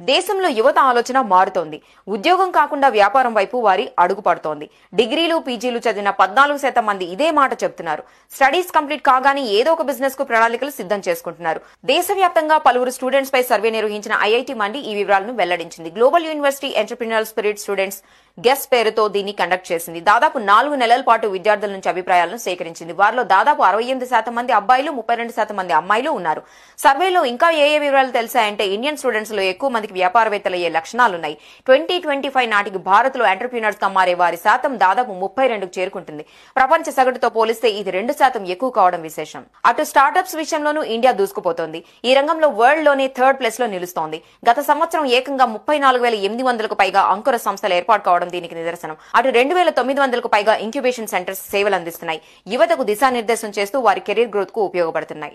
దేశంలో యువత ఆలోచన మారుతోంది. ఉద్యోగం కాకుండా వ్యాపారం వైపు వారి అడుగు పడుతోంది. డిగ్రీలు పీజీలు చదివిన 14% మంది ఇదే మాట చెప్తున్నారు. స్టడీస్ కంప్లీట్ కాగానే ఏదో ఒక బిజినెస్ కు ప్రణాళికలు సిద్ధం చేసుకుంటున్నారు. దేశవ్యాప్తంగా పలువురు స్టూడెంట్స్ పై సర్వే నిర్వహించిన ఐఐటి మండి ఈ వివరాలను వెల్లడించింది. Global university entrepreneurial spirit students guest పేరుతో దీన్ని కండక్ట్ చేసింది. దాదాపు 4 నెలల పాటు విద్యార్థుల నుంచి అభిప్రాయాలను సేకరించింది. వారిలో దాదాపు 68% మంది అబ్బాయిలు, 32% మంది అమ్మాయిలు ఉన్నారు. సర్వేలో ఇంకా ఏ వివరాలు తెలిసాయంటే ఇండియన్ స్టూడెంట్స్ లో ఎక్కువ మందికి వ్యాపారవేత్తలయ్యే లక్షణాలున్నాయి. 2025 నాటికి భారత్ లో ఎంటర్‌ప్రెన్యూర్స్ గా మారే వారి శాతం దాదాపు 32కు చేరుకుంటుంది. ప్రపంచ సగటుతో పోలిస్తే ఇది 2% ఎక్కువ కావడం విశేషం. అటు స్టార్టప్స్ విషయంలోనూ ఇండియా దూసుకుపోతోంది. ఈ రంగంలో వరల్డ్ లోనే 3rd ప్లేస్ లో నిలుస్తోంది. గత సంవత్సరం ఏకంగా 34,800కు పైగా అంకుర సంస్థలు ఏర్పాటు కావడం దీనికి నిదర్శనం. అటు 2,900కు పైగా ఇంక్యుబేషన్ సెంటర్స్ సేవలు అందిస్తున్నాయి. యువతకు దిశానిర్దేశం చేస్తూ వారి కెరీర్ గ్రోత్ కు ఉపయోగపడుతున్నాయి.